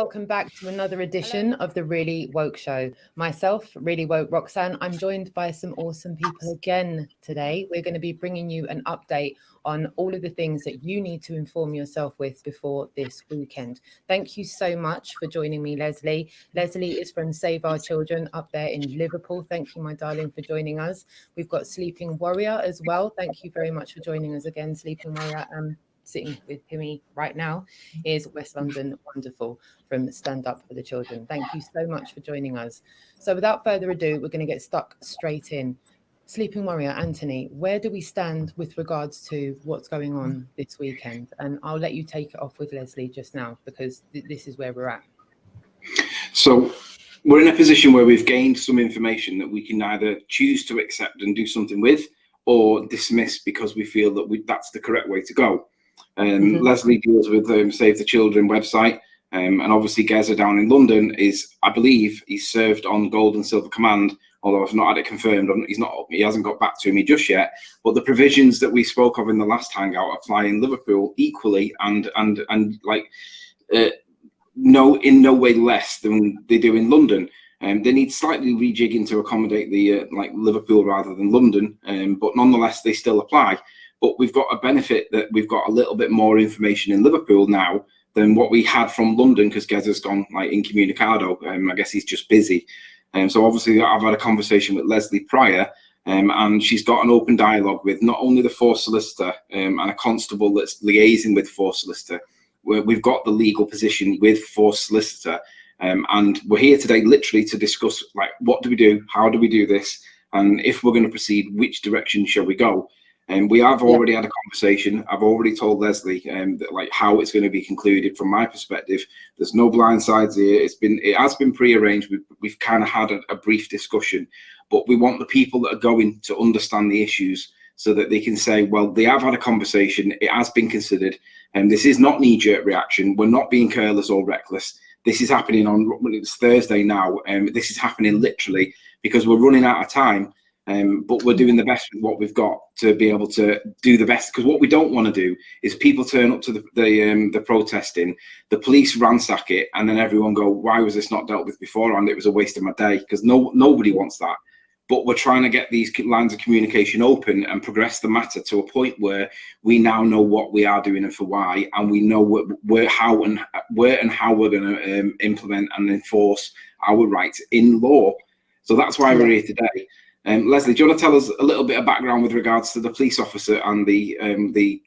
welcome back to another edition of the Really Woke Show. Myself, Really Woke Roxanne, I'm joined by some awesome people again today. We're going to be bringing you an update on all of the things that you need to inform yourself with before this weekend. Thank you so much for joining me, Leslie. Leslie is from Save Our Children up there in Liverpool. Thank you, my darling, for joining us. We've got Sleeping Warrior as well. Thank you very much for joining us again, Sleeping Warrior. Sitting with me right now is West London Wonderful from Stand Up for the Children. Thank you so much for joining us. So without further ado, we're going to get stuck straight in. Sleeping Warrior, Anthony, where do we stand with regards to what's going on this weekend? And I'll let you take it off with Leslie just now, because this is where we're at. So we're in a position where we've gained some information that we can either choose to accept and do something with, or dismiss because we feel that that's the correct way to go. Leslie deals with Save the Children website, and obviously Geza down in London is, I believe, he's served on Gold and Silver Command, although I've not had it confirmed. He hasn't got back to me just yet. But the provisions that we spoke of in the last hangout apply in Liverpool equally, and in no way less than they do in London. They need slightly rejigging to accommodate the Liverpool rather than London, but nonetheless they still apply. But we've got a benefit that we've got a little bit more information in Liverpool now than what we had from London, because Geza's gone incommunicado. I guess he's just busy. So obviously I've had a conversation with Leslie prior, and she's got an open dialogue with not only the force solicitor and a constable that's liaising with force solicitor. We've got the legal position with force solicitor, and we're here today literally to discuss what do we do, how do we do this, and if we're going to proceed, which direction shall we go. And we have already had a conversation. I've already told Leslie that how it's going to be concluded from my perspective. There's no blind sides here. It has been pre-arranged. We've kind of had a brief discussion, but we want the people that are going to understand the issues so that they can say, well, they have had a conversation. It has been considered, and this is not knee-jerk reaction. We're not being careless or reckless. This is happening it's Thursday now, and this is happening literally because we're running out of time. But we're doing the best with what we've got to be able to do the best, because what we don't want to do is people turn up to the protesting, the police ransack it, and then everyone go, why was this not dealt with beforehand? It was a waste of my day, because nobody wants that. But we're trying to get these lines of communication open and progress the matter to a point where we now know what we are doing and for why, and we know where and how we're going to implement and enforce our rights in law. So that's why we're here today. Leslie, do you want to tell us a little bit of background with regards to the police officer and the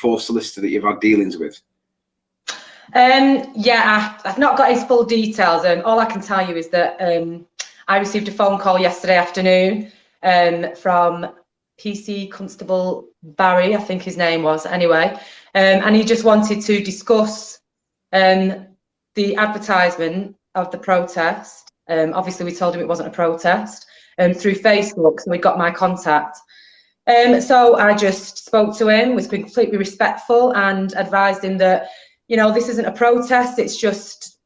force solicitor that you've had dealings with? I've not got his full details, and all I can tell you is that I received a phone call yesterday afternoon from PC Constable Barry, I think his name was, anyway, and he just wanted to discuss the advertisement of the protest. Obviously, we told him it wasn't a protest. Through Facebook, so we got my contact. So I just spoke to him, was completely respectful, and advised him that, this isn't a protest, it's just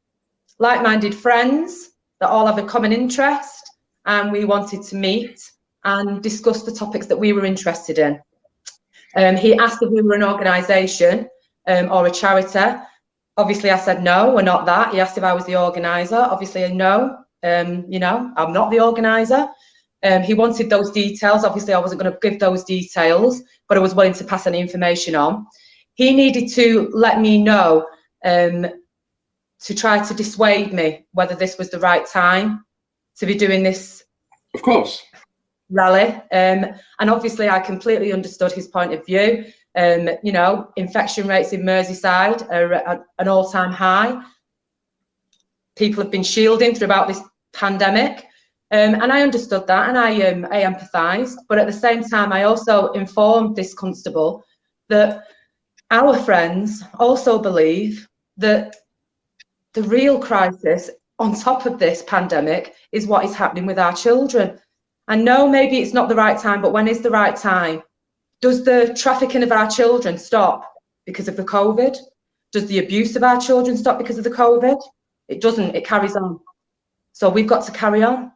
like-minded friends that all have a common interest, and we wanted to meet and discuss the topics that we were interested in. He asked if we were an organisation or a charity. Obviously, I said no, we're not that. He asked if I was the organiser. Obviously, no. I'm not the organiser. He wanted those details. Obviously, I wasn't going to give those details, but I was willing to pass any information on. He needed to let me know to try to dissuade me whether this was the right time to be doing this. Of course. Rally. And obviously, I completely understood his point of view. Infection rates in Merseyside are at an all-time high. People have been shielding throughout this pandemic, and I understood that, and I empathised. But at the same time, I also informed this constable that our friends also believe that the real crisis on top of this pandemic is what is happening with our children. And no, maybe it's not the right time, but when is the right time? Does the trafficking of our children stop because of the COVID? Does the abuse of our children stop because of the COVID? It doesn't, it carries on. So we've got to carry on.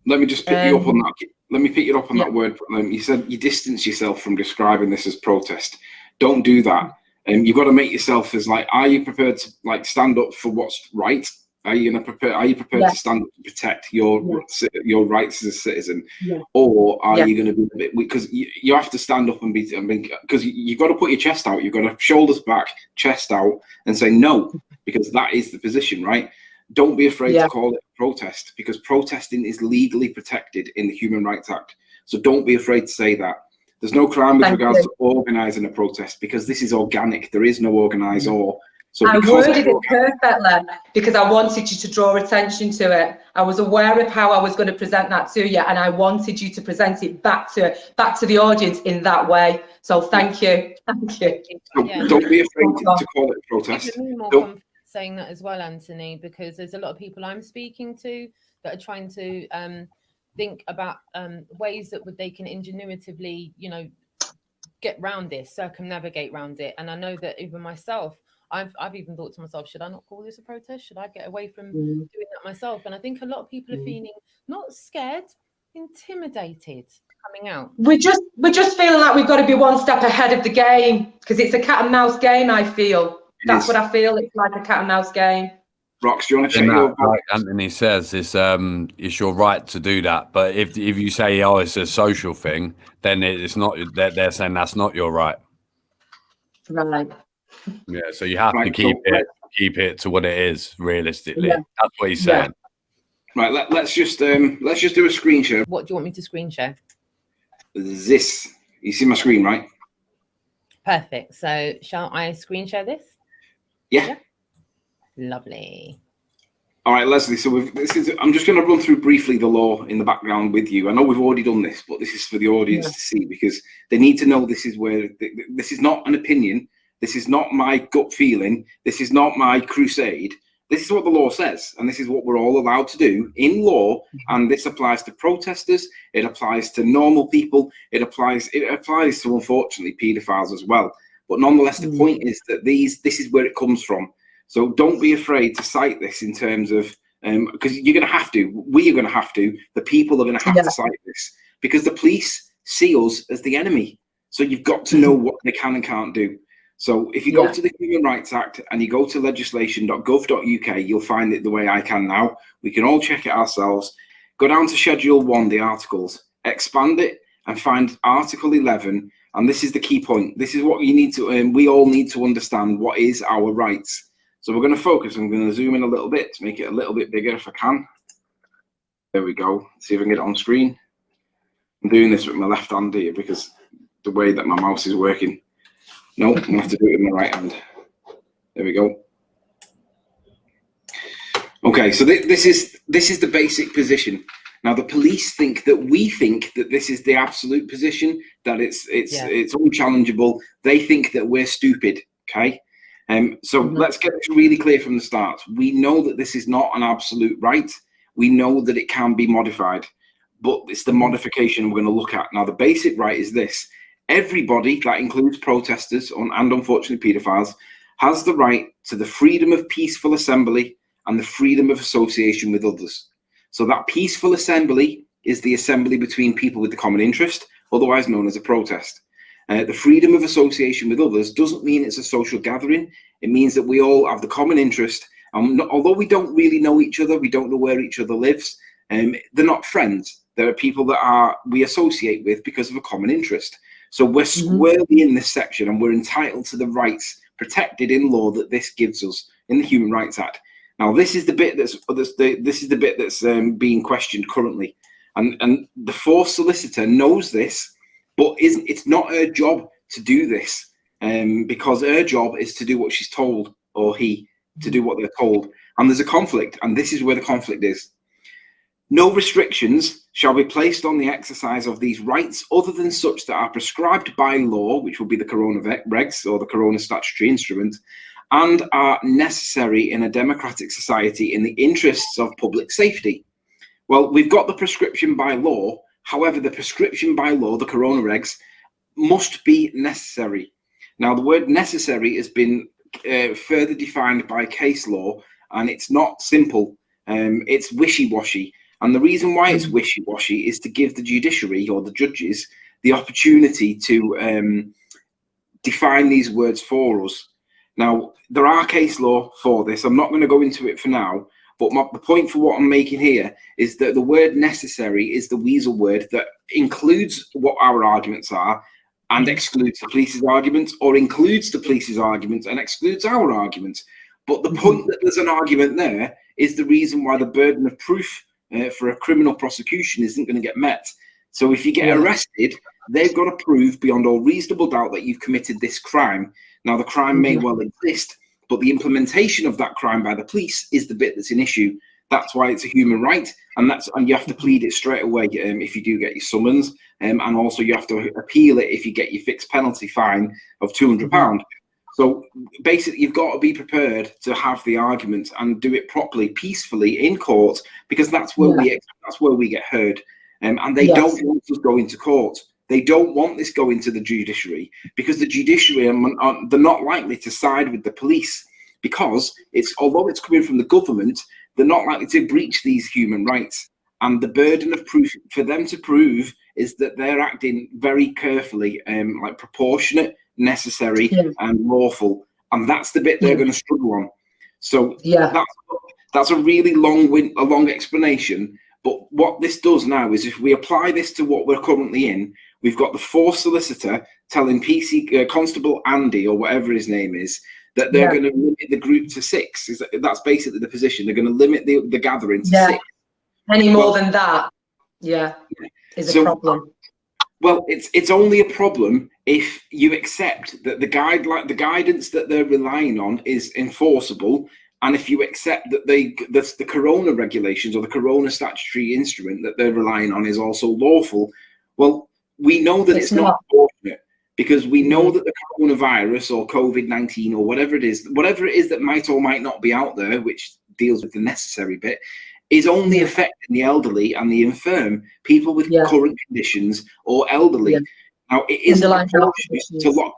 Let me just pick you up on that. Let me pick you up on that word. You said you distance yourself from describing this as protest. Don't do that. You've got to make yourself as like, are you prepared to like stand up for what's right? Are you prepared to stand up to protect your rights as a citizen, or are you going to be a bit, because you have to stand up and be, because you've got to put your chest out, you've got to shoulders back, chest out, and say no, because that is the position, right? Don't be afraid to call it a protest, because protesting is legally protected in the Human Rights Act. So don't be afraid to say that. There's no crime with regards to organising a protest, because this is organic. There is no organise or. So I worded it perfectly because I wanted you to draw attention to it. I was aware of how I was going to present that to you, and I wanted you to present it back to the audience in that way. So thank you. Thank you. Don't be afraid to call it a protest. Saying that as well, Anthony, because there's a lot of people I'm speaking to that are trying to think about ways that they can ingenuitively, get round this, circumnavigate around it. And I know that even myself, I've even thought to myself, should I not call this a protest? Should I get away from doing that myself? And I think a lot of people are feeling not scared, intimidated coming out. We're just feeling like we've got to be one step ahead of the game, because it's a cat and mouse game. I feel that's what I feel. It's like a cat and mouse game. Rox, do you want to check your? Like Anthony says, it's your right to do that. But if you say, oh, it's a social thing, then it's not. They're saying that's not your right. Right. Yeah. So you have to keep it to what it is realistically. Yeah. That's what he's saying. Right. Let's just do a screen share. What do you want me to screen share? This. You see my screen, right? Perfect. So shall I screen share this? Yeah. Lovely. All right, Leslie. So I'm just going to run through briefly the law in the background with you. I know we've already done this, but this is for the audience to see, because they need to know this is where this is not an opinion. This is not my gut feeling. This is not my crusade. This is what the law says, and this is what we're all allowed to do in law. And this applies to protesters. It applies to normal people. It applies to, unfortunately, paedophiles as well. But nonetheless, the point is that this is where it comes from. So don't be afraid to cite this in terms of, because you're going to have to, we are going to have to, the people are going to have to cite this, because the police see us as the enemy. So you've got to know what they can and can't do. So if you go to the Human Rights Act and you go to legislation.gov.uk, you'll find it the way I can now. We can all check it ourselves. Go down to Schedule 1, the articles, expand it and find Article 11. And this is the key point. This is what you need to, we all need to understand what is our rights. So we're going to focus. I'm going to zoom in a little bit to make it a little bit bigger if I can. There we go. See if I can get it on screen. I'm doing this with my left hand here because the way that my mouse is working. No, I'm going to have to do it with my right hand. There we go. Okay, so this is the basic position. Now the police think that we think that this is the absolute position, that it's unchallengeable. They think that we're stupid. Okay. So let's get this really clear from the start. We know that this is not an absolute right. We know that it can be modified, but it's the modification we're going to look at. Now, the basic right is this. Everybody, that includes protesters and unfortunately paedophiles, has the right to the freedom of peaceful assembly and the freedom of association with others. So that peaceful assembly is the assembly between people with the common interest, otherwise known as a protest. The freedom of association with others doesn't mean it's a social gathering. It means that we all have the common interest. And although we don't really know each other, we don't know where each other lives, they're not friends. There are people that we associate with because of a common interest. So we're squarely in this section, and we're entitled to the rights protected in law that this gives us in the Human Rights Act. Now, this is the bit that's being questioned currently, and the forced solicitor knows this. But it's not her job to do this, because her job is to do what she's told, or he to do what they're told. And there's a conflict, and this is where the conflict is. No restrictions shall be placed on the exercise of these rights other than such that are prescribed by law, which will be the Corona Regs or the Corona Statutory Instrument, and are necessary in a democratic society in the interests of public safety. Well, we've got the prescription by law. However, the prescription by law, the Corona Regs, must be necessary. Now, the word necessary has been further defined by case law, and it's not simple. It's wishy-washy. And the reason why it's wishy-washy is to give the judiciary or the judges the opportunity to define these words for us. Now, there are case law for this. I'm not going to go into it for now, but the point for what I'm making here is that the word necessary is the weasel word that includes what our arguments are and excludes the police's arguments, or includes the police's arguments and excludes our arguments. But the point that there's an argument there is the reason why the burden of proof for a criminal prosecution isn't going to get met. So if you get arrested, they've got to prove beyond all reasonable doubt that you've committed this crime. Now, the crime may well exist, but the implementation of that crime by the police is the bit that's an issue. That's why it's a human right, and you have to plead it straight away if you do get your summons, and also you have to appeal it if you get your fixed penalty fine of £200. So basically, you've got to be prepared to have the argument and do it properly, peacefully in court, because that's where we get heard. And they don't want us going to court. They don't want this going to the judiciary, because the judiciary they're not likely to side with the police, because although it's coming from the government, they're not likely to breach these human rights. And the burden of proof for them to prove is that they're acting very carefully, like proportionate, necessary, and lawful. And that's the bit they're going to struggle on. So that's a really long explanation. But what this does now is, if we apply this to what we're currently in, we've got the force solicitor telling PC Constable Andy, or whatever his name is, that they're going to limit the group to 6. That's basically the position. They're going to limit the gathering to 6. Any more than that, is a problem. Well, it's only a problem if you accept that the guidance that they're relying on is enforceable, and if you accept that the corona regulations or the corona statutory instrument that they're relying on is also lawful. Well, we know that it's not proportionate, because we know that the coronavirus or COVID-19 or whatever it is that might or might not be out there, which deals with the necessary bit, is only affecting the elderly and the infirm, people with current conditions or elderly. Now, it isn't proportionate to lock.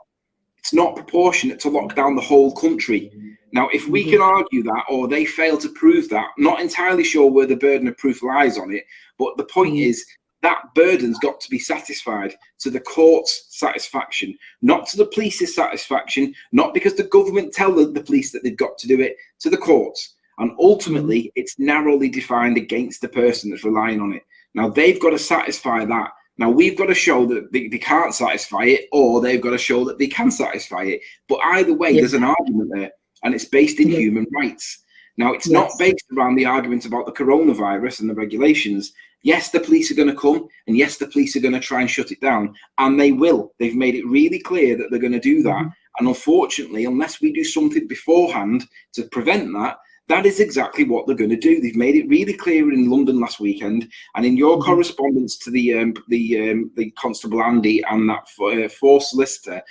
It's not proportionate to lock down the whole country. Now, if we can argue that, or they fail to prove that, not entirely sure where the burden of proof lies on it, but the point is that burden's got to be satisfied to the court's satisfaction, not to the police's satisfaction, not because the government tell the police that they've got to do it, to the courts. And ultimately, it's narrowly defined against the person that's relying on it. Now, they've got to satisfy that. Now, we've got to show that they can't satisfy it, or they've got to show that they can satisfy it. But either way, there's an argument there, and it's based in human rights. Now, it's not based around the argument about the coronavirus and the regulations. Yes, the police are going to come, and yes, the police are going to try and shut it down, and they will. They've made it really clear that they're going to do that. And unfortunately, unless we do something beforehand to prevent that, that is exactly what they're going to do. They've made it really clear in London last weekend, and in your correspondence to the Constable Andy and that force solicitor,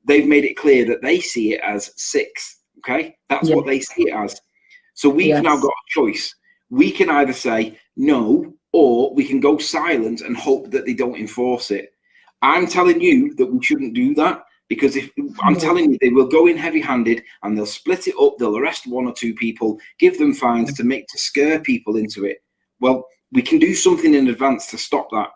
they've made it clear that they see it as 6. Okay, that's what they see it as. So we've now got a choice. We can either say no, or we can go silent and hope that they don't enforce it. I'm telling you that we shouldn't do that. Because I'm telling you, they will go in heavy-handed and they'll split it up. They'll arrest 1 or 2 people, give them fines to scare people into it. Well, we can do something in advance to stop that.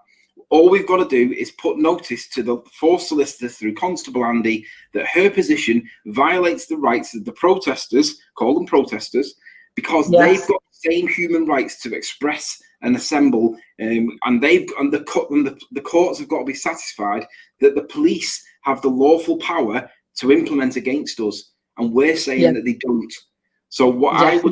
All we've got to do is put notice to the force solicitor through Constable Andy that her position violates the rights of the protesters, call them protesters, because they've got the same human rights to express and assemble, and the courts have got to be satisfied that the police have the lawful power to implement against us, and we're saying that they don't. So what I'd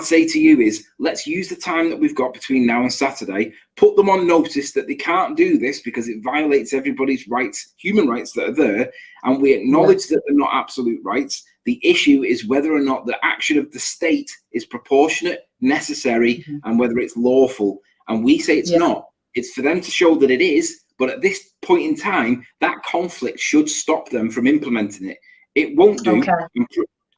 say to you is, let's use the time that we've got between now and Saturday, put them on notice that they can't do this because it violates everybody's rights, human rights that are there, and we acknowledge that they're not absolute rights. The issue is whether or not the action of the state is proportionate, necessary, and whether it's lawful. And we say it's not. It's for them to show that it is, but at this point in time, that conflict should stop them from implementing it. It won't do.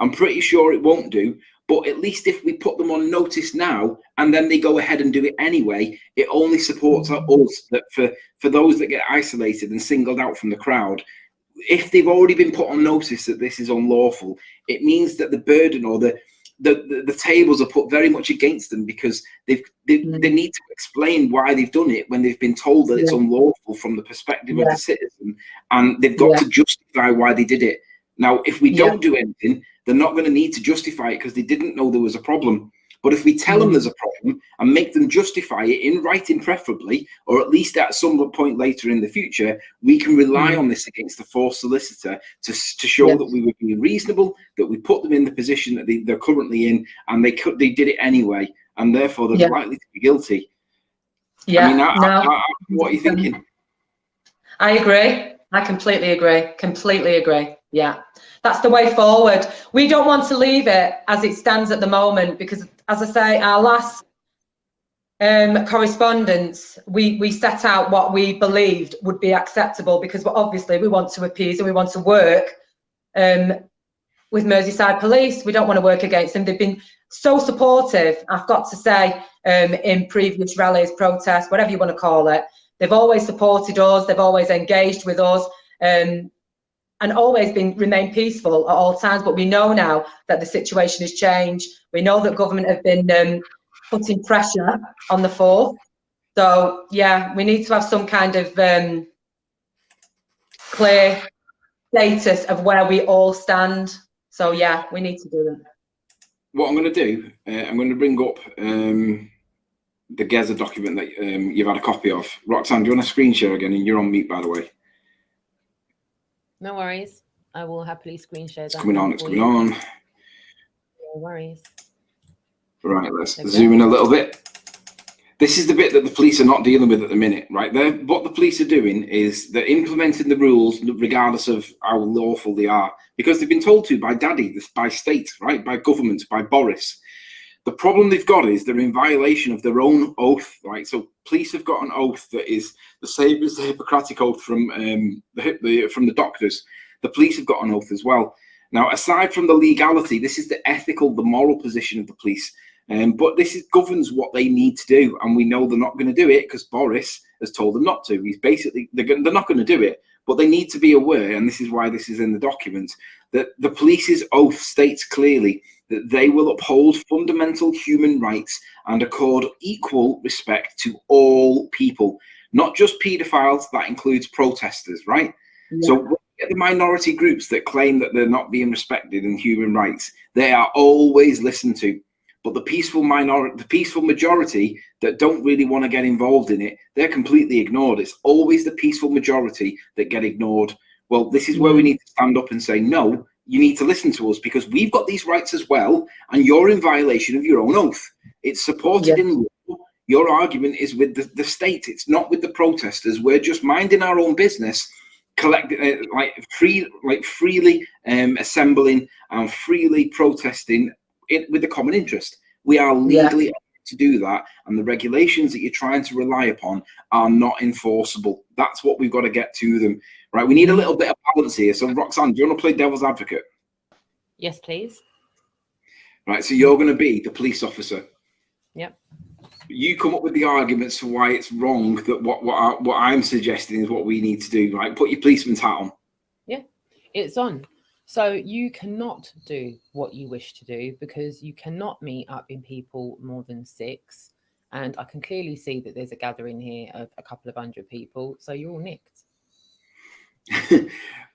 I'm pretty sure it won't do. But at least if we put them on notice now and then they go ahead and do it anyway, it only supports us that for those that get isolated and singled out from the crowd, if they've already been put on notice that this is unlawful, it means that the burden or the the tables are put very much against them because they need to explain why they've done it when they've been told that it's unlawful from the perspective of the citizen, and they've got to justify why they did it. Now, if we don't do anything, they're not going to need to justify it because they didn't know there was a problem. But if we tell them there's a problem and make them justify it in writing preferably, or at least at some point later in the future, we can rely on this against the forced solicitor to show that we were being reasonable, that we put them in the position that they're currently in, and they did it anyway, and therefore they're likely to be guilty. Yeah, I mean, what are you thinking? I agree. I completely agree. Yeah, that's the way forward. We don't want to leave it as it stands at the moment because, as I say, our last correspondence, we set out what we believed would be acceptable because obviously we want to appease and we want to work with Merseyside Police. We don't want to work against them. They've been so supportive, I've got to say, in previous rallies, protests, whatever you want to call it. They've always supported us. They've always engaged with us, and always remained peaceful at all times. But we know now that the situation has changed. We know that government have been putting pressure on the force. So yeah, we need to have some kind of clear status of where we all stand. So yeah, we need to do that. What I'm going to do, I'm going to bring up the Geza document that you've had a copy of. Roxanne, do you want to screen share again? And you're on mute, by the way. No worries. I will happily screen share that. It's coming on. It's coming on. No worries. Right, let's zoom in a little bit. This is the bit that the police are not dealing with at the minute, right? What the police are doing is they're implementing the rules regardless of how lawful they are, because they've been told to by Daddy, by state, right? By government, by Boris. The problem they've got is they're in violation of their own oath, right? So police have got an oath that is the same as the Hippocratic oath from the doctors. The police have got an oath as well. Now, aside from the legality, this is the ethical, the moral position of the police. But this governs what they need to do, and we know they're not going to do it because Boris has told them not to. He's basically they're not going to do it, but they need to be aware, and this is why this is in the document, that the police's oath states clearly that they will uphold fundamental human rights and accord equal respect to all people, not just paedophiles. That includes protesters, right? Yeah. So when you get the minority groups that claim that they're not being respected in human rights, they are always listened to. But the peaceful majority that don't really want to get involved in it, they're completely ignored. It's always the peaceful majority that get ignored. Well, this is where we need to stand up and say, no, you need to listen to us because we've got these rights as well, and you're in violation of your own oath. It's supported in law. Your argument is with the state. It's not with the protesters. We're just minding our own business, collecting, freely assembling and freely protesting with the common interest. We are legally to do that, and the regulations that you're trying to rely upon are not enforceable. That's what we've got to get to them, right? We need a little bit of balance here. So Roxanne, do you want to play devil's advocate? Yes, please. Right, so you're going to be the police officer. Yep. You come up with the arguments for why it's wrong that what I'm suggesting is what we need to do, right? Put your policeman's hat on. Yeah, it's on. So you cannot do what you wish to do because you cannot meet up in people more than 6. And I can clearly see that there's a gathering here of a couple of 100 people. So you're all nicked.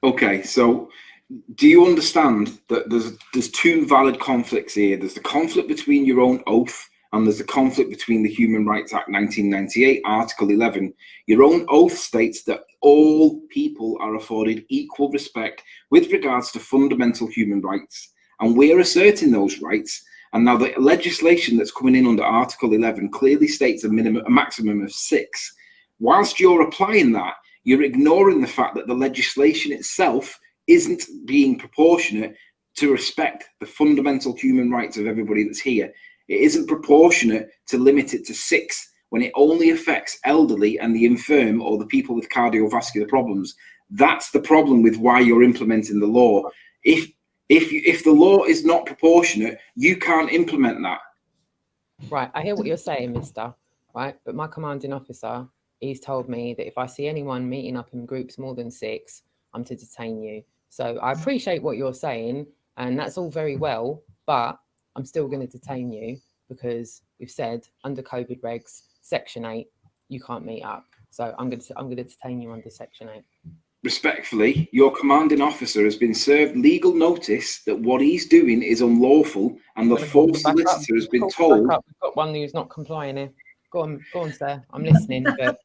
Okay, so do you understand that there's 2 valid conflicts here? There's the conflict between your own oath and there's the conflict between the Human Rights Act 1998, Article 11. Your own oath states that all people are afforded equal respect with regards to fundamental human rights. And we're asserting those rights. And now the legislation that's coming in under Article 11 clearly states a maximum of 6. Whilst you're applying that, you're ignoring the fact that the legislation itself isn't being proportionate to respect the fundamental human rights of everybody that's here. It isn't proportionate to limit it to 6 when it only affects elderly and the infirm or the people with cardiovascular problems. That's the problem with why you're implementing the law. If the law is not proportionate, you can't implement that. Right, I hear what you're saying, mister, right? But my commanding officer, he's told me that if I see anyone meeting up in groups more than 6, I'm to detain you. So I appreciate what you're saying, and that's all very well, but I'm still going to detain you because we've said under COVID regs, Section 8, you can't meet up. So I'm going to detain you under Section 8. Respectfully, your commanding officer has been served legal notice that what he's doing is unlawful, and the fourth solicitor has been told. We've got one who's not complying here. Go on, sir. I'm listening, but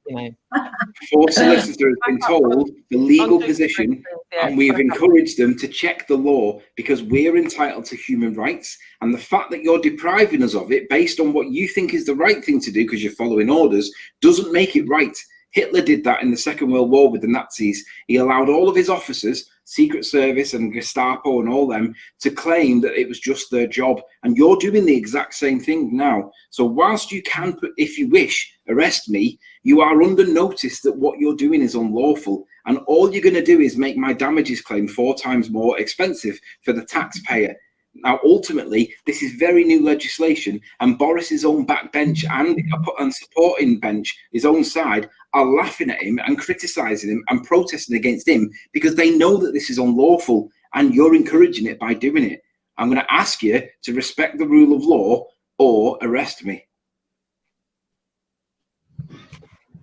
Fourth solicitor has been told the legal position, and we've encouraged them to check the law because we're entitled to human rights. And the fact that you're depriving us of it based on what you think is the right thing to do because you're following orders doesn't make it right. Hitler did that in the Second World War with the Nazis. He allowed all of his officers, Secret Service and Gestapo and all them, to claim that it was just their job. And you're doing the exact same thing now. So whilst you can, if you wish, arrest me, you are under notice that what you're doing is unlawful. And all you're going to do is make my damages claim 4 times more expensive for the taxpayer. Now, ultimately, this is very new legislation, and Boris's own backbench and supporting bench, his own side, are laughing at him and criticising him and protesting against him because they know that this is unlawful, and you're encouraging it by doing it. I'm going to ask you to respect the rule of law or arrest me.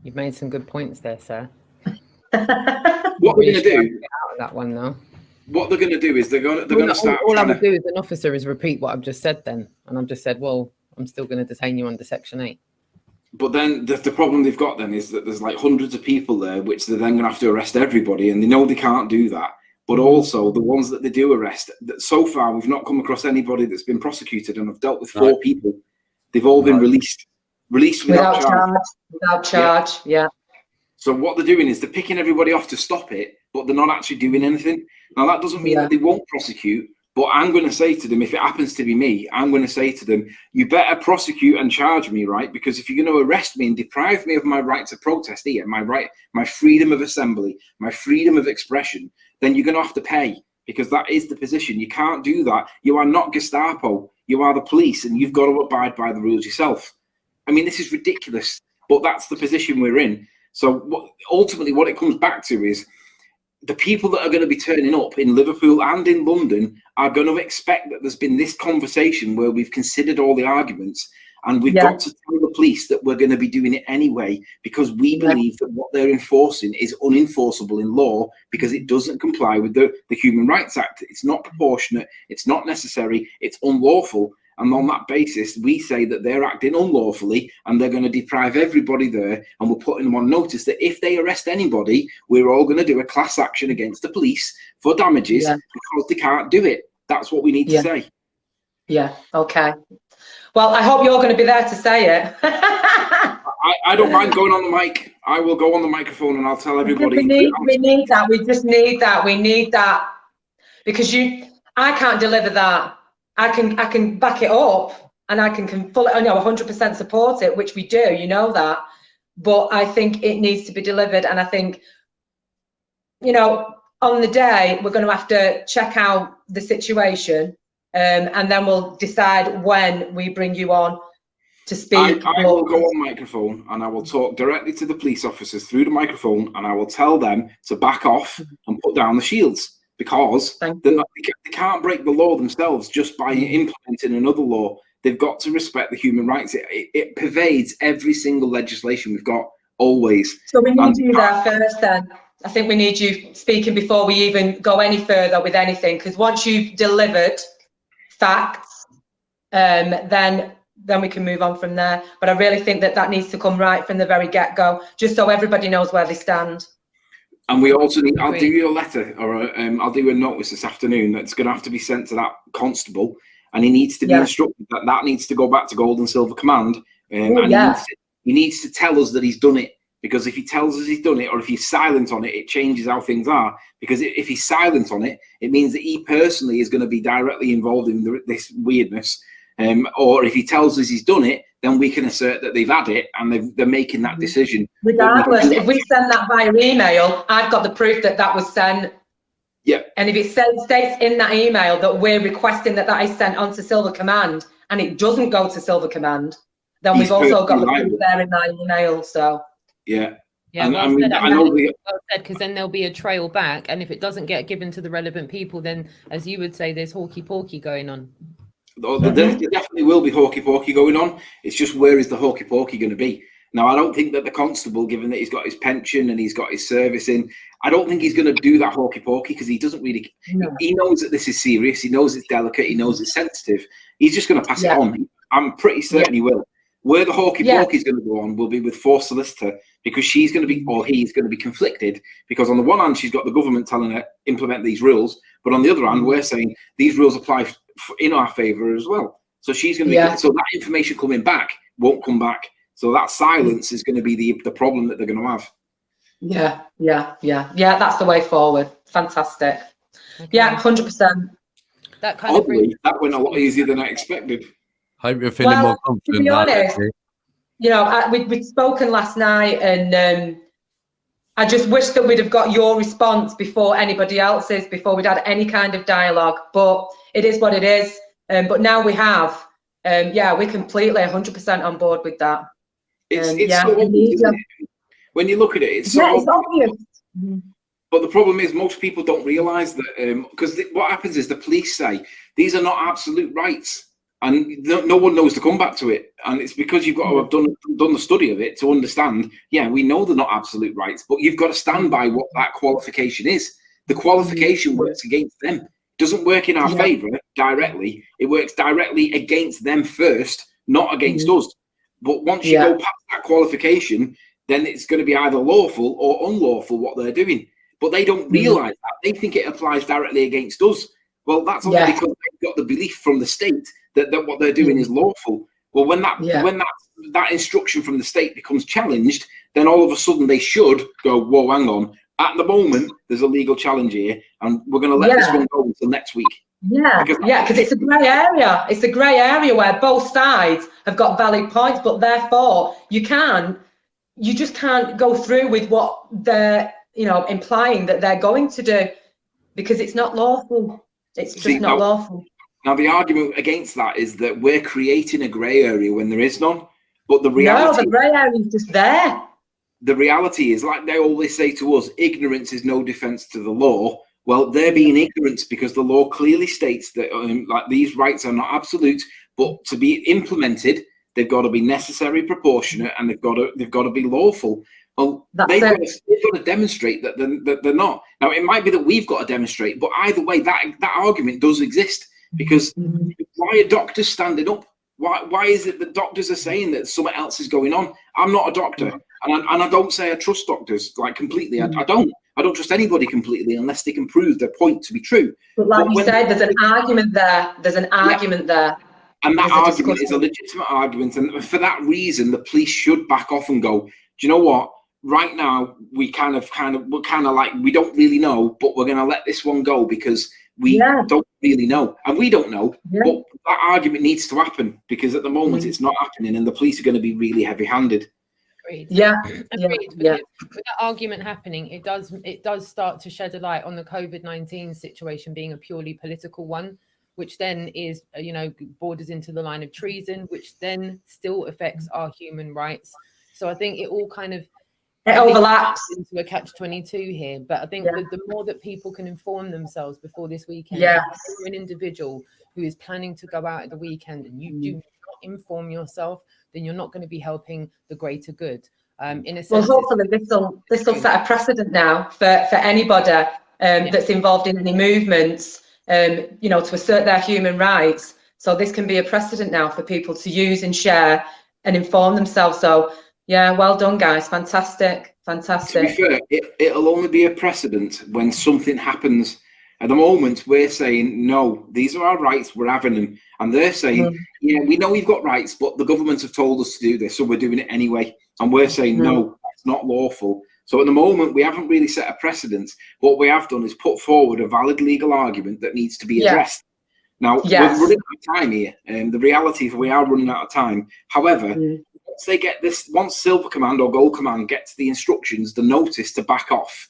You've made some good points there, sir. What we're going to do? Get out of that one though. What they're going to do is they're going to start. All I would do as an officer is repeat what I've just said then. And I've just said, well, I'm still going to detain you under Section 8. But then the problem they've got then is that there's like hundreds of people there, which they're then going to have to arrest everybody. And they know they can't do that. But also the ones that they do arrest, that so far we've not come across anybody that's been prosecuted. And I've dealt with 4 people. They've all been released without charge. Without charge, yeah. So what they're doing is they're picking everybody off to stop it, but they're not actually doing anything. Now, that doesn't mean that they won't prosecute, but I'm going to say to them, if it happens to be me, I'm going to say to them, you better prosecute and charge me, right? Because if you're going to arrest me and deprive me of my right to protest here, my freedom of assembly, my freedom of expression, then you're going to have to pay, because that is the position. You can't do that. You are not Gestapo. You are the police, and you've got to abide by the rules yourself. I mean, this is ridiculous, but that's the position we're in. So ultimately what it comes back to is the people that are going to be turning up in Liverpool and in London are going to expect that there's been this conversation where we've considered all the arguments, and we've got to tell the police that we're going to be doing it anyway, because we believe that what they're enforcing is unenforceable in law because it doesn't comply with the Human Rights Act. It's not proportionate, it's not necessary, it's unlawful. And on that basis, we say that they're acting unlawfully and they're going to deprive everybody there. And we're putting them on notice that if they arrest anybody, we're all going to do a class action against the police for damages because they can't do it. That's what we need to say. Yeah, okay. Well, I hope you're going to be there to say it. I don't mind going on the mic. I will go on the microphone and I'll tell everybody. We need that. We just need that. We need that. Because I can't deliver that. I can back it up and I can fully, 100% support it, which we do, you know that. But I think it needs to be delivered. And I think, on the day, we're going to have to check out the situation and then we'll decide when we bring you on to speak. I will go on microphone and I will talk directly to the police officers through the microphone, and I will tell them to back off and put down the shields. Because they can't break the law themselves just by implementing another law. They've got to respect the human rights. It pervades every single legislation we've got, always. So we need you there first then. I think we need you speaking before we even go any further with anything. Because once you've delivered facts, then we can move on from there. But I really think that needs to come right from the very get-go, just so everybody knows where they stand. And we also need, I'll do you a letter, or I'll do a notice this afternoon that's going to have to be sent to that constable, and he needs to be instructed that needs to go back to Gold and Silver Command, and he needs to tell us that he's done it, because if he tells us he's done it, or if he's silent on it, it changes how things are, because if he's silent on it, it means that he personally is going to be directly involved in this weirdness, or if he tells us he's done it, then we can assert that they've had it and they're making that decision. Regardless, if we send that via email, I've got the proof that was sent. Yeah. And if it states in that email that we're requesting that is sent on to Silver Command and it doesn't go to Silver Command, then we've also got the proof there in that email. So. Yeah. Yeah, because then there'll be a trail back, and if it doesn't get given to the relevant people, then, as you would say, there's hawky-pawky going on. There definitely will be hokey-pokey going on. It's just, where is the hokey-pokey going to be? Now, I don't think that the constable, given that he's got his pension and he's got his service in, I don't think he's going to do that hokey-pokey, because he doesn't really... No. He knows that this is serious. He knows it's delicate. He knows it's sensitive. He's just going to pass it on. I'm pretty certain he will. Where the hokey-pokey is going to go on will be with forced solicitor, because she's going to be, or he's going to be conflicted, because on the one hand, she's got the government telling her, implement these rules, but on the other hand, we're saying these rules apply in our favour as well. So she's going to be... So that information coming back won't come back. So that silence is going to be the problem that they're going to have. Yeah. That's the way forward. Fantastic. Okay. Yeah, 100%. That kind of that went a lot easier than I expected. Hope you're feeling more confident. To be honest, you know, we'd spoken last night, and I just wish that we'd have got your response before anybody else's, before we'd had any kind of dialogue. But it is what it is. But now we have. We're completely 100% on board with that. It's so obvious, isn't it? When you look at it, it's so obvious. But the problem is, most people don't realise that, because what happens is the police say these are not absolute rights, and no one knows to come back to it. And it's because you've got to have done the study of it to understand, we know they're not absolute rights, but you've got to stand by what that qualification is. The qualification works against them. It doesn't work in our favour directly. It works directly against them first, not against us. But once you go past that qualification, then it's going to be either lawful or unlawful what they're doing. But they don't realise that. They think it applies directly against us. Well, that's only because they've got the belief from the state that what they're doing is lawful. Well, when that instruction from the state becomes challenged, then all of a sudden they should go, whoa, hang on. At the moment, there's a legal challenge here, and we're going to let this one go until next week. Because it's a grey area. It's a grey area where both sides have got valid points, but therefore you just can't go through with what they're, implying that they're going to do, because it's not lawful. It's just not lawful. Now, the argument against that is that we're creating a grey area when there is none. But the reality, the grey area is just there. The reality is, like they always say to us, ignorance is no defence to the law. Well, they're being ignorant because the law clearly states that these rights are not absolute, but to be implemented, they've got to be necessary, proportionate, and they've got to be lawful. Well, they've got to demonstrate that they're not. Now, it might be that we've got to demonstrate, but either way, that argument does exist, because why are doctors standing up? Why is it that doctors are saying that something else is going on? I'm not a doctor, and I don't say I trust doctors completely. I don't. I don't trust anybody completely unless they can prove their point to be true. But like you said, there's an argument there. There's an argument there. And that argument is a legitimate argument. And for that reason, the police should back off and go, do you know what? Right now, we're kind of like, we don't really know, but we're going to let this one go because we don't really know. And we don't know. But that argument needs to happen, because at the moment it's not happening, and the police are going to be really heavy-handed. Agreed. Agreed. With that argument happening, it does start to shed a light on the COVID-19 situation being a purely political one, which then is, borders into the line of treason, which then still affects our human rights. So I think it all kind of overlaps into a catch-22 here. But I think the more that people can inform themselves before this weekend, if you're an individual who is planning to go out at the weekend and you do not inform yourself, then you're not going to be helping the greater good. In a sense, well, hopefully this will set a precedent now for anybody that's involved in any movements, to assert their human rights. So this can be a precedent now for people to use and share and inform themselves. So well done, guys. Fantastic. To be fair, it'll only be a precedent when something happens. At the moment, we're saying, no, these are our rights, we're having them. And they're saying, we know we've got rights, but the government have told us to do this, so we're doing it anyway. And we're saying, no, it's not lawful. So at the moment, we haven't really set a precedent. What we have done is put forward a valid legal argument that needs to be addressed. Now, we're running out of time here, and the reality is we are running out of time. However, once they get this, once Silver Command or Gold Command gets the instructions, the notice to back off,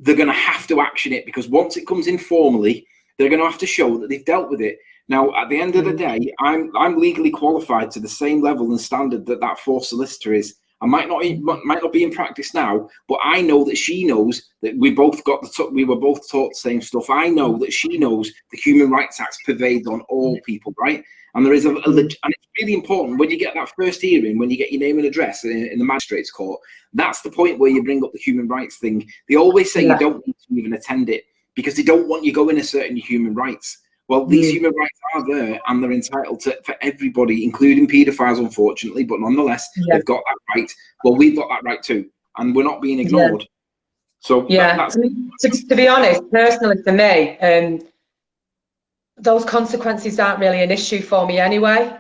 they're going to have to action it, because once it comes in formally, they're going to have to show that they've dealt with it. Now, at the end of the day, I'm legally qualified to the same level and standard that forced solicitor is. I might not be in practice now, but I know that she knows that we were both taught the same stuff. I know that she knows the Human Rights Act pervades on all people, right? And there is and it's really important when you get that first hearing, when you get your name and address in the magistrate's court, that's the point where you bring up the human rights thing. They always say you don't need to even attend it because they don't want you going asserting your human rights. Well, these human rights are there and they're entitled to for everybody, including paedophiles, unfortunately, but nonetheless, they've got that right. Well, we've got that right too, and we're not being ignored. So that's I mean, to be honest, personally for me, those consequences aren't really an issue for me anyway.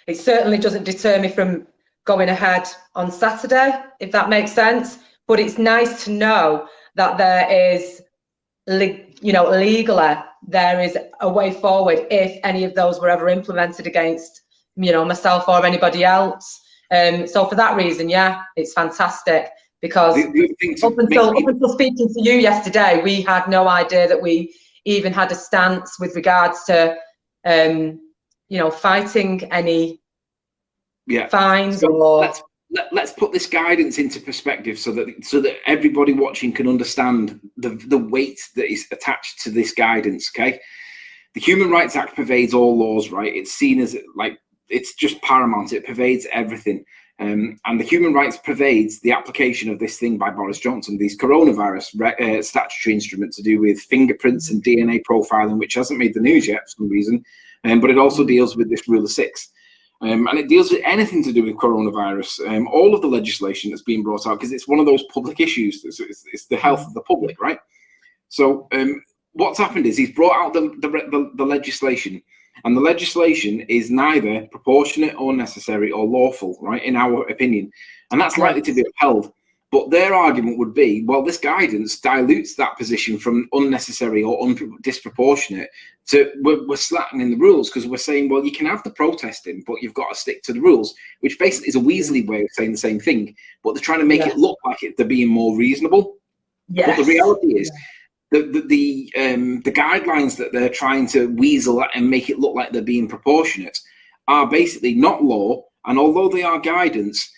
It certainly doesn't deter me from going ahead on Saturday, if that makes sense. But it's nice to know that there is, legally, there is a way forward if any of those were ever implemented against, myself or anybody else. So for that reason, it's fantastic. Because up until speaking to you yesterday, we had no idea that we even had a stance with regards to, fighting any fines. So let's put this guidance into perspective so that everybody watching can understand the weight that is attached to this guidance. Okay, the Human Rights Act pervades all laws, right? It's seen as it's just paramount. It pervades everything. And the human rights pervades the application of this thing by Boris Johnson, these coronavirus statutory instruments to do with fingerprints and DNA profiling, which hasn't made the news yet for some reason. But it also deals with this Rule of Six. And it deals with anything to do with coronavirus, all of the legislation that's being brought out, because it's one of those public issues. It's the health of the public, right? So what's happened is he's brought out the legislation. And the legislation is neither proportionate or necessary or lawful, right, in our opinion. And that's likely to be upheld. But their argument would be, well, this guidance dilutes that position from unnecessary or disproportionate to we're slackening the rules because we're saying, well, you can have the protesting, but you've got to stick to the rules, which basically is a Weasley way of saying the same thing. But they're trying to make it look like they're being more reasonable. But the reality is, the guidelines that they're trying to weasel at and make it look like they're being proportionate are basically not law. And although they are guidance,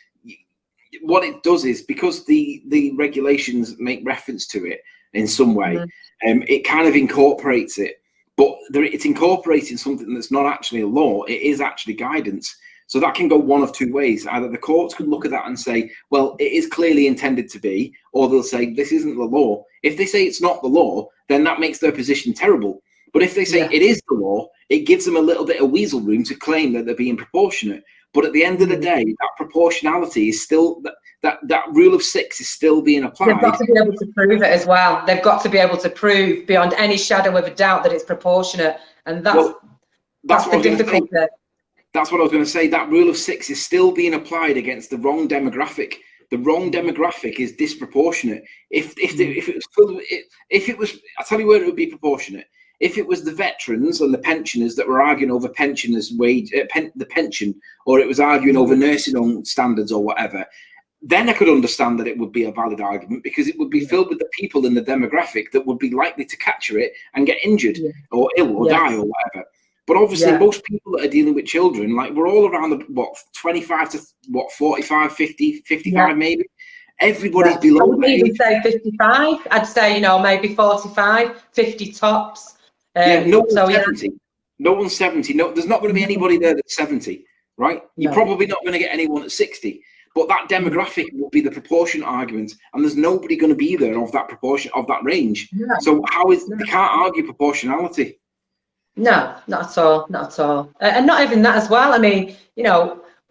what it does is, because the regulations make reference to it in some way, it kind of incorporates it. But it's incorporating something that's not actually a law. It is actually guidance. So that can go one of two ways. Either the courts could look at that and say, well, it is clearly intended to be, or they'll say, this isn't the law. If they say it's not the law, then that makes their position terrible. But if they say it is the law, it gives them a little bit of weasel room to claim that they're being proportionate. But at the end of the day, that proportionality is still, that Rule of Six is still being applied. They've got to be able to prove it as well. They've got to be able to prove beyond any shadow of a doubt that it's proportionate. And that's the difficulty. That's what I was going to say. That Rule of Six is still being applied against the wrong demographic. The wrong demographic is disproportionate. If it was, I'll tell you where it would be proportionate. If it was the veterans and the pensioners that were arguing over pensioners' wage, the pension, or it was arguing over nursing home standards or whatever, then I could understand that it would be a valid argument, because it would be filled with the people in the demographic that would be likely to capture it and get injured or ill or die or whatever. But obviously, most people that are dealing with children, like, we're all around the 25 to 45, 50, 55 maybe. Everybody's below. I wouldn't even say 55. I'd say, maybe 45, 50 tops. No one's 70. No one's 70. No, there's not going to be anybody there that's 70, right? You're probably not going to get anyone at 60. But that demographic will be the proportion argument, and there's nobody going to be there of that proportion, of that range. So they can't argue proportionality. No, not at all, not at all. And not even that as well. I mean,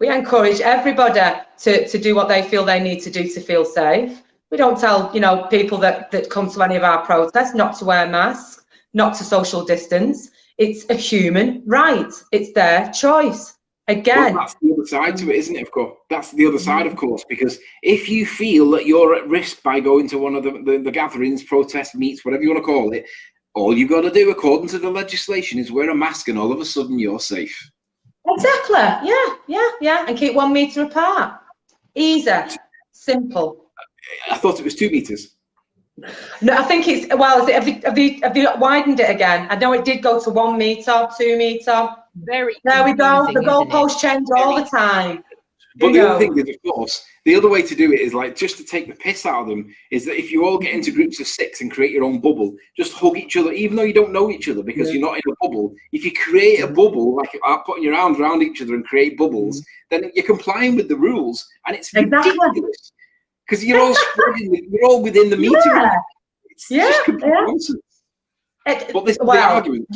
we encourage everybody to do what they feel they need to do to feel safe. We don't tell, people that come to any of our protests not to wear masks, not to social distance. It's a human right. It's their choice. Again, well, that's the other side to it, isn't it? Of course, that's the other side, of course, because if you feel that you're at risk by going to one of the gatherings, protests, meets, whatever you want to call it, all you've got to do, according to the legislation, is wear a mask, and all of a sudden you're safe. Exactly. Yeah. And keep 1 meter apart. Easy. Simple. I thought it was 2 meters. No, I think it's, well, have you widened it again? I know it did go to 1 meter, 2 meter. Very. There we go. The goalposts change all the time. But the other thing is, of course, the other way to do it is like just to take the piss out of them is that if you all get into groups of 6 and create your own bubble, just hug each other, even though you don't know each other because you're not in a bubble. If you create a bubble, like putting your arms around each other and create bubbles, then you're complying with the rules, and it's ridiculous because you're all spreading, you're all within the meter. It's just complete nonsense. But this is the argument.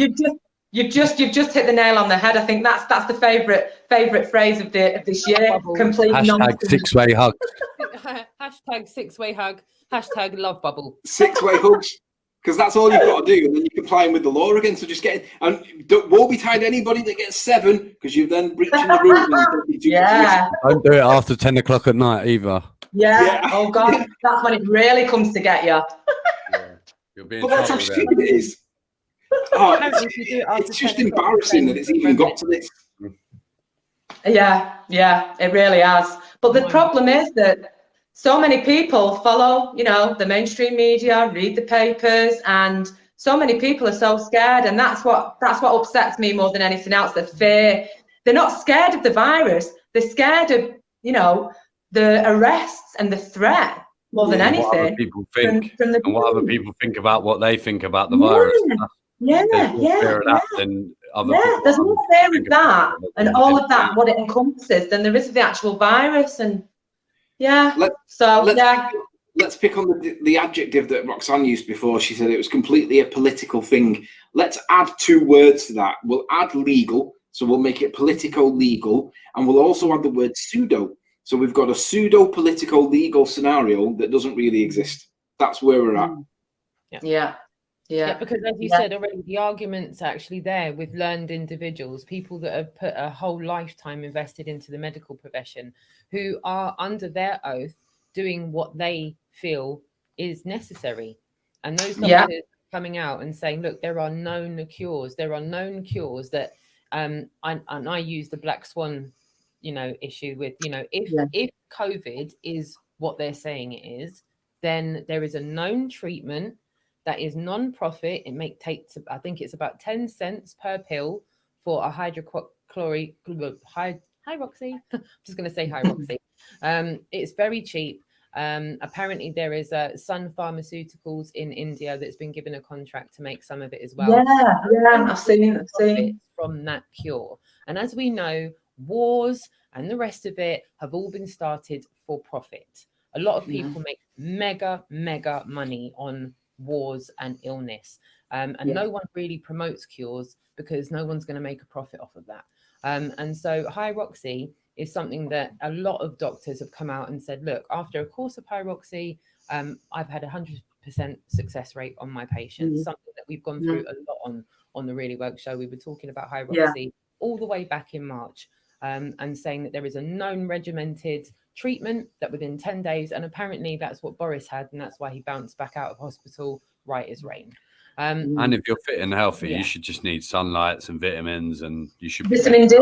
You've just hit the nail on the head. I think that's the favourite phrase of this year. Complete nonsense. #6-way hug. #6-way hug. #love bubble. 6-way hugs, because that's all you've got to do, and then you're complying with the law again. So just woe betide anybody that gets 7, because you're then breaching the rules. Don't do it after 10 o'clock at night either. Yeah. Oh God, that's when it really comes to get you. But that's how stupid it is. Oh, it's just embarrassing that it's even got to this. Yeah, it really has. But the problem is that so many people follow, the mainstream media, read the papers, and so many people are so scared, and that's what upsets me more than anything else. The fear. They're not scared of the virus. They're scared of, the arrests and the threat more than anything. What other people think, and what other people think about what they think about the virus. There's more fear of that than other people. There's more fear of that and all of that, what it encompasses, than there is of the actual virus. And let's pick on the adjective that Roxanne used before. She said it was completely a political thing. Let's add 2 words to that. We'll add legal, so we'll make it politico-legal, and we'll also add the word pseudo. So we've got a pseudo-politico-legal scenario that doesn't really exist. That's where we're at. Yeah, because as you said already, the argument's actually there with learned individuals, people that have put a whole lifetime invested into the medical profession, who are under their oath doing what they feel is necessary. And those doctors coming out and saying, look, there are known cures. There are known cures that, and I use the black swan, issue with, if COVID is what they're saying it is, then there is a known treatment that is non-profit. It takes, I think it's about 10 cents per pill for a hydroxy. I'm just going to say hydroxy. It's very cheap. Apparently there is Sun Pharmaceuticals in India that's been given a contract to make some of it as well. I've seen from that cure. And as we know, wars and the rest of it have all been started for profit. A lot of people make mega money on wars and illness, and no one really promotes cures because no one's going to make a profit off of that. And so hydroxy is something that a lot of doctors have come out and said, look, after a course of hydroxy, I've had 100% success rate on my patients, something that we've gone through a lot on the Really Woke show. We were talking about hydroxy all the way back in March, and saying that there is a known regimented treatment that within 10 days, and apparently that's what Boris had, and that's why he bounced back out of hospital right as rain. And if you're fit and healthy, you should just need sunlight and vitamins, and you should vitamin D.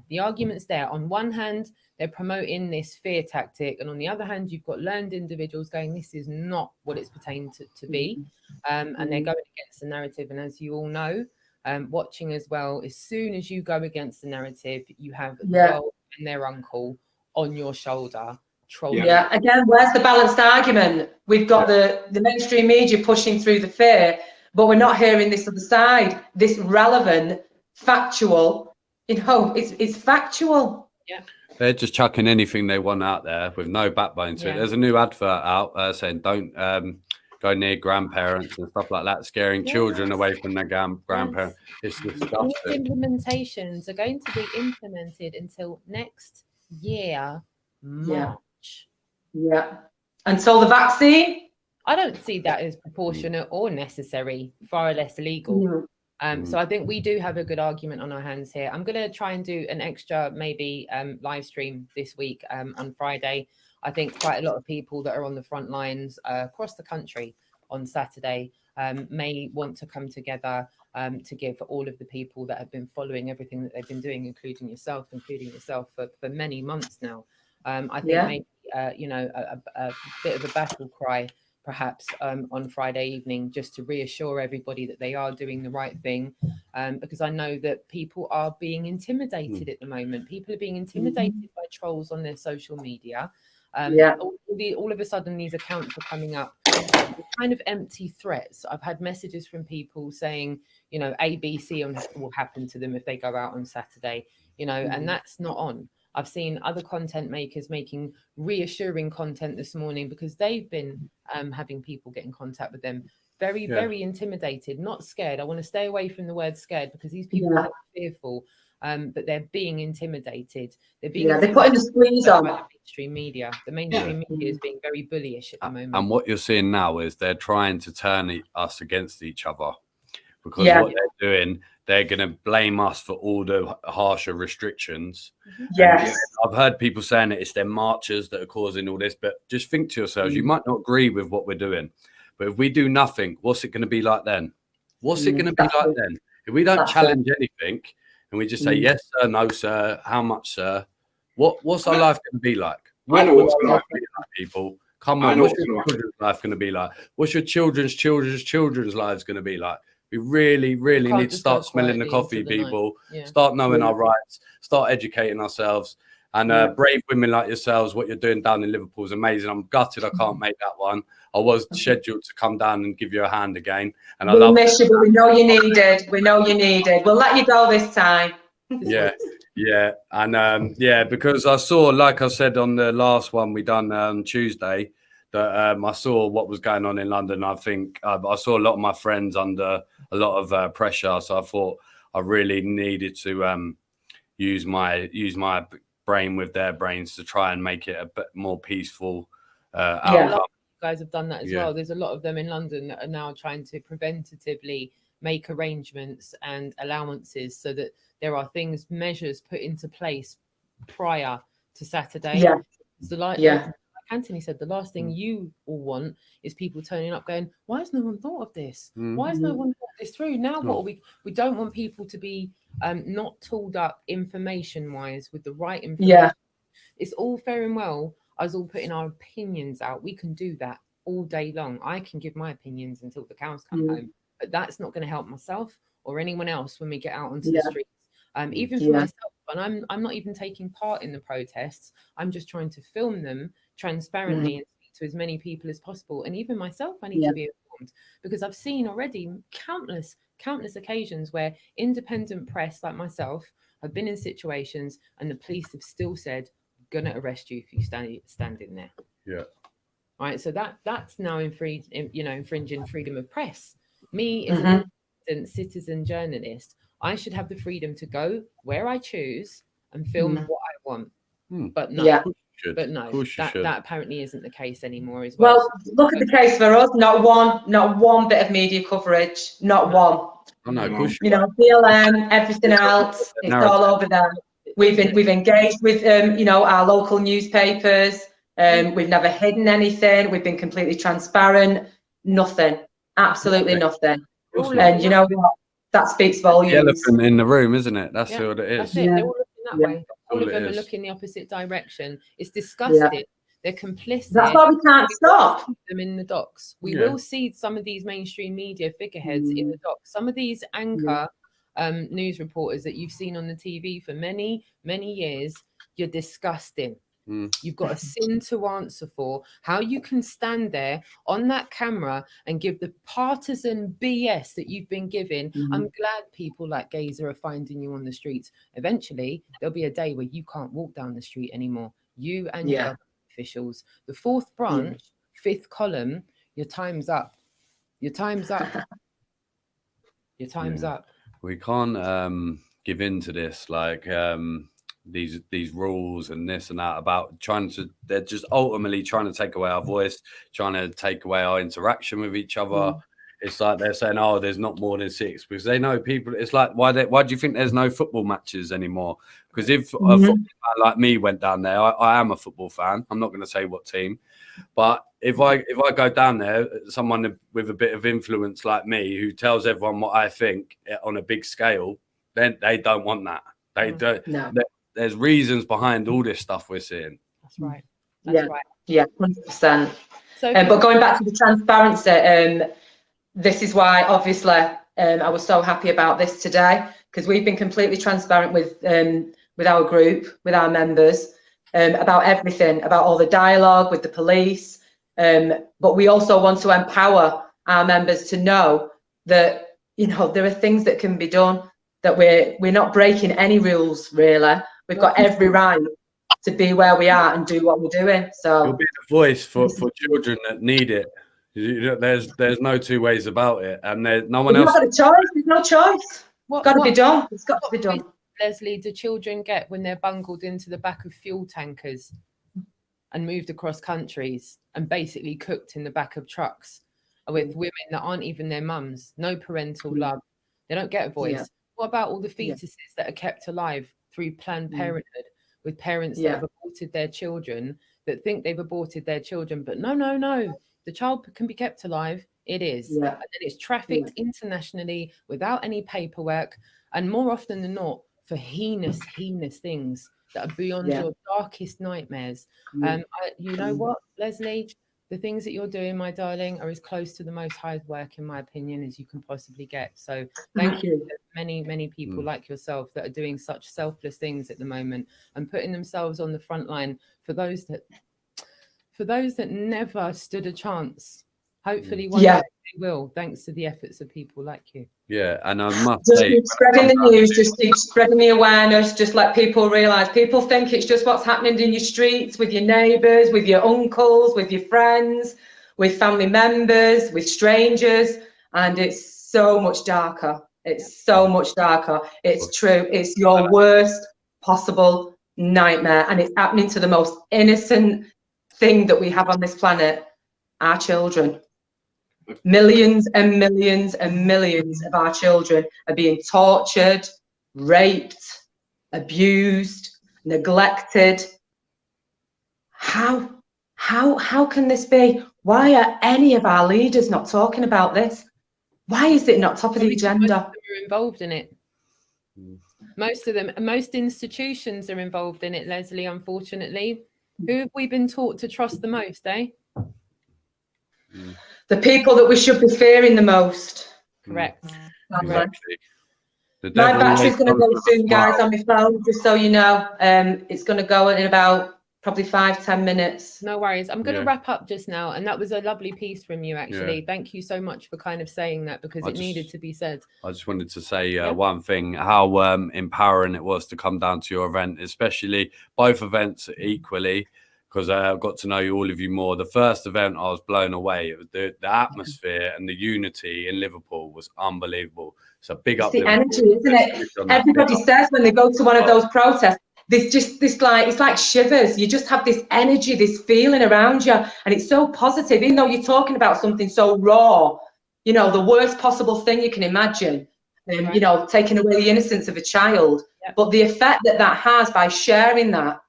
The argument's there. On one hand, they're promoting this fear tactic, and on the other hand, you've got learned individuals going, this is not what it's pertained to be, and they're going against the narrative. And as you all know, watching as well, as soon as you go against the narrative, you have the world and their uncle on your shoulder trolling. Again, where's the balanced argument? We've got the mainstream media pushing through the fear, but we're not hearing this other side, this relevant, factual. It's factual. They're just chucking anything they want out there with no backbone to it. There's a new advert out saying don't go near grandparents and stuff like that, scaring children away from their grandparents. It's disgusting. These implementations are going to be implemented until next year, March. Until the vaccine? I don't see that as proportionate or necessary, far less legal. So I think we do have a good argument on our hands here. I'm going to try and do an extra maybe live stream this week on Friday. I think quite a lot of people that are on the front lines across the country on Saturday may want to come together to give all of the people that have been following everything that they've been doing, including yourself for many months now. I think maybe, a bit of a battle cry perhaps on Friday evening, just to reassure everybody that they are doing the right thing, because I know that people are being intimidated at the moment. People are being intimidated by trolls on their social media. All of a sudden these accounts are coming up with kind of empty threats. I've had messages from people saying, you know, ABC will happen to them if they go out on Saturday, you know, and that's not on. I've seen other content makers making reassuring content this morning because they've been having people get in contact with them. Very intimidated, not scared. I want to stay away from the word scared because these people are fearful, but they're being intimidated. They're putting the squeeze on. By the mainstream media. The mainstream media is being very bullyish at the moment. And what you're seeing now is they're trying to turn us against each other, because what they're doing, they're going to blame us for all the harsher restrictions. Yes. I've heard people saying that it's their marchers that are causing all this, but just think to yourselves, you might not agree with what we're doing, but if we do nothing, what's it going to be like then? What's it going to be like then? If we don't challenge anything and we just say, yes, sir, no, sir, how much, sir? What's our life going to be like? I know what's going to be like, people. Come on, what's your children's life going to be like? What's your children's lives going to be like? We really need to start smelling the coffee, people. Start knowing our rights. Start educating ourselves. And brave women like yourselves, what you're doing down in Liverpool is amazing. I'm gutted I can't make that one. I was scheduled to come down and give you a hand again. And we'll miss you, but we know you needed. We know you needed. We'll let you go this time. Yeah. And because I saw, like I said on the last one we done on Tuesday, that I saw what was going on in London. I think I saw a lot of my friends under a lot of pressure. So I thought I really needed to use my brain with their brains to try and make it a bit more peaceful outcome. You guys have done that as well. There's a lot of them in London that are now trying to preventatively make arrangements and allowances so that there are measures put into place prior to Saturday. Like Anthony said, the last thing you all want is people turning up going, why has no one thought of this? Why has no one thought this through? Now what we don't want people to be not tooled up information wise with the right information. It's all fair and well us all putting our opinions out. We can do that all day long. I can give my opinions until the cows come home, but that's not going to help myself or anyone else when we get out onto the streets. Even for myself, and I'm not even taking part in the protests. I'm just trying to film them transparently and speak to as many people as possible. And even myself, I need to be informed, because I've seen already countless occasions where independent press like myself have been in situations and the police have still said, "Gonna arrest you if you stand in there." Right. So that's now infringing freedom of press. Me as an independent citizen journalist, I should have the freedom to go where I choose and film what I want. But no, that apparently isn't the case anymore as well. Well, look at the case for us. Not one bit of media coverage. Not one. You know, BLM, everything else. It's all over there. We've engaged with our local newspapers. We've never hidden anything. We've been completely transparent. Nothing. Absolutely nothing. And you know what? That speaks volumes. The elephant in the room, isn't it? That's what it is. That's it. They're all looking that way. All of them are looking the opposite direction. It's disgusting. They're complicit. That's why we can't stop them in the docks. We will see some of these mainstream media figureheads in the docks. Some of these anchor news reporters that you've seen on the TV for many years. You're disgusting. You've got a sin to answer for. How you can stand there on that camera and give the partisan BS that you've been given. I'm glad people like Gazer are finding you on the streets. Eventually, there'll be a day where you can't walk down the street anymore. You and your government officials. The fourth branch, fifth column, your time's up. Your time's up. Your time's up. We can't give in to this, like these rules and this and that about they're just ultimately trying to take away our voice, trying to take away our interaction with each other. It's like they're saying, oh, there's not more than 6, because they know people. It's like, why do you think there's no football matches anymore? Because if a football fan like me went down there, I am a football fan. I'm not going to say what team, but if I go down there, someone with a bit of influence like me who tells everyone what I think on a big scale, then they don't want that. They don't. No. There's reasons behind all this stuff we're seeing. That's right. That's right. Yeah, 100%. So, but going back to the transparency, this is why, obviously, I was so happy about this today, because we've been completely transparent with our group, with our members, about everything, about all the dialogue with the police. But we also want to empower our members to know that, you know, there are things that can be done, that we're not breaking any rules, really. We've got every right to be where we are and do what we're doing. So you'll be the voice for children that need it. There's no two ways about it, and there's no one else. Not got a choice. There's no choice. It's got to be done. It's got to be done. Leslie, do children get when they're bungled into the back of fuel tankers and moved across countries and basically cooked in the back of trucks with women that aren't even their mums? No parental love. They don't get a voice. Yeah. What about all the fetuses that are kept alive through Planned Parenthood, with parents that have aborted their children, that think they've aborted their children, but no, the child can be kept alive. It is. And then it's trafficked internationally without any paperwork, and more often than not for heinous things that are beyond your darkest nightmares. You know what, Leslie? The things that you're doing, my darling, are as close to the Most High's work, in my opinion, as you can possibly get. So thank you to many people like yourself that are doing such selfless things at the moment and putting themselves on the front line for those that never stood a chance. Hopefully one day they will, thanks to the efforts of people like you. Yeah, and I must just say, keep spreading the news, just keep spreading the awareness, just let people realise. People think it's just what's happening in your streets, with your neighbours, with your uncles, with your friends, with family members, with strangers, and it's so much darker. It's so much darker. It's true. It's your worst possible nightmare, and it's happening to the most innocent thing that we have on this planet, our children. Millions and millions and millions of our children are being tortured, raped, abused, neglected. How can this be? Why are any of our leaders not talking about this? Why is it not top of the agenda? Most of them are involved in it. Most institutions are involved in it, Leslie, unfortunately. Who have we been taught to trust the most, eh? The people that we should be fearing the most. Correct. Exactly. My battery's going to go soon, guys, on my phone, just so you know. It's going to go in about probably 5-10 minutes. No worries. I'm going to wrap up just now, and that was a lovely piece from you, actually. Thank you so much for kind of saying that, because it needed to be said. I just wanted to say one thing, how empowering it was to come down to your event, especially both events equally, because I got to know all of you more. The first event, I was blown away. It was the atmosphere and the unity in Liverpool was unbelievable. So big up. It's the energy, isn't it? Everybody says when they go to one of those protests, there's just this, like, it's like shivers. You just have this energy, this feeling around you, and it's so positive. Even though you're talking about something so raw, you know, the worst possible thing you can imagine, you know, taking away the innocence of a child. But the effect that has by sharing that,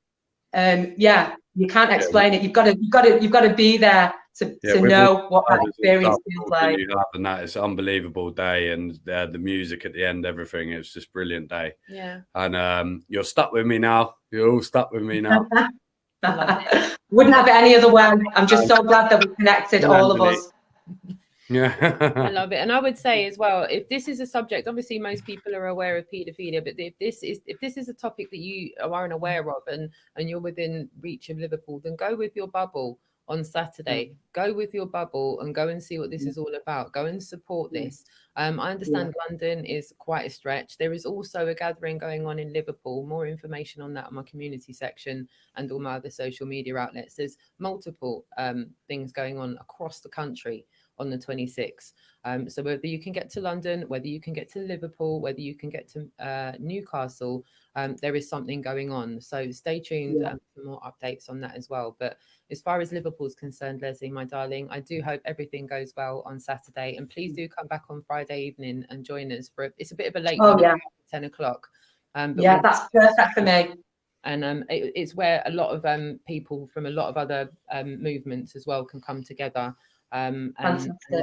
you can't explain it. You've got to be there to know what that experience feels like. And that is an unbelievable day, and the music at the end, everything. It was just a brilliant day. Yeah. And you're stuck with me now. You're all stuck with me now. Wouldn't have it any other way. I'm just so glad that we connected, all of us. Yeah. I love it. And I would say as well, if this is a subject, obviously most people are aware of paedophilia, but if this is a topic that you aren't aware of and you're within reach of Liverpool, then go with your bubble on Saturday. Go with your bubble and go and see what this is all about. Go and support this. I understand London is quite a stretch. There is also a gathering going on in Liverpool. More information on that on my community section and all my other social media outlets. There's multiple things going on across the country on the 26th. So whether you can get to London, whether you can get to Liverpool, whether you can get to Newcastle, there is something going on. So stay tuned for more updates on that as well. But as far as Liverpool's concerned, Leslie, my darling, I do hope everything goes well on Saturday. And please do come back on Friday evening and join us for it's a bit of a late one, 10 o'clock. That's perfect for me. And it's where a lot of people from a lot of other movements as well can come together. And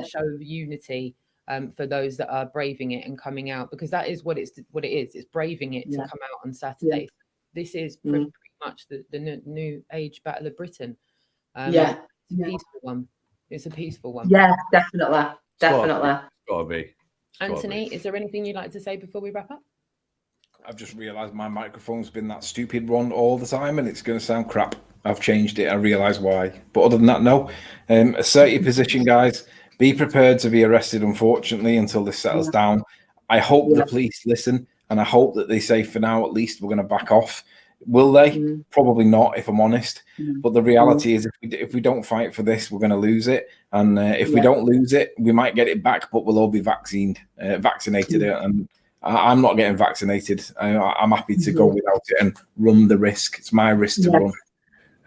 show unity for those that are braving it and coming out, because that is what it is. It's braving it to come out on Saturday. This is pretty much the new age battle of Britain. It's a peaceful one. It's a peaceful one. Yeah, definitely. Definitely. It's gotta be. Anthony, is there anything you'd like to say before we wrap up? I've just realised my microphone's been that stupid one all the time, and it's going to sound crap. I've changed it. I realise why. But other than that, no. Assert your position, guys. Be prepared to be arrested, unfortunately, until this settles down. I hope the police listen, and I hope that they say, for now, at least, we're going to back off. Will they? Probably not, if I'm honest. But the reality is, if we don't fight for this, we're going to lose it. And if we don't lose it, we might get it back, but we'll all be vaccinated. And I'm not getting vaccinated. I'm happy to go without it and run the risk. It's my risk to run.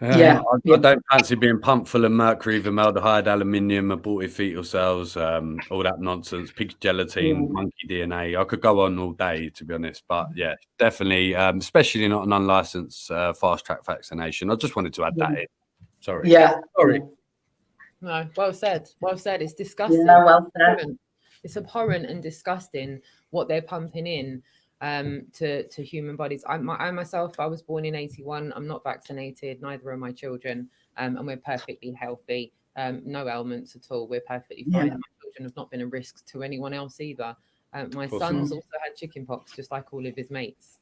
I don't fancy being pumped full of mercury, formaldehyde, aluminium, aborted fetal cells, all that nonsense, pig gelatin, monkey DNA. I could go on all day, to be honest. But yeah, definitely, especially not an unlicensed fast track vaccination. I just wanted to add that in. Sorry. Yeah. Sorry. No, well said. Well said. It's disgusting. Yeah, well said. It's abhorrent and disgusting what they're pumping in to human bodies. I myself, I was born in 81. I'm not vaccinated. Neither are my children. And we're perfectly healthy. No ailments at all. We're perfectly fine. My children have not been a risk to anyone else either. My son's also had chickenpox, just like all of his mates.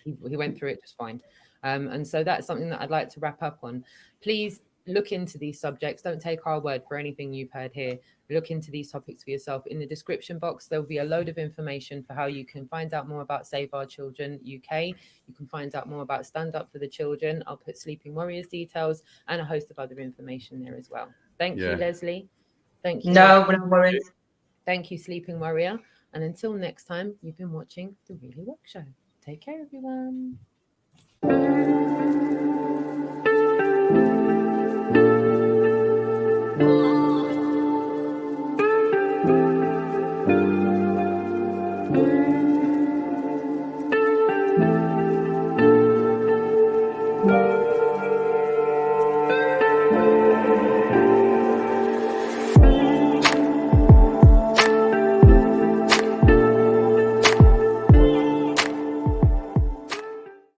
He went through it just fine. And so that's something that I'd like to wrap up on. Please look into these subjects. Don't take our word for anything you've heard here. Look into these topics for yourself. In the description box, there'll be a load of information for how you can find out more about Save Our Children UK. You can find out more about Stand Up for the Children. I'll put Sleeping Warriors details and a host of other information there as well. Thank you, Leslie. Thank you. No worries. Thank you, Sleeping Warrior. And until next time, you've been watching The Really Woke Show. Take care, everyone.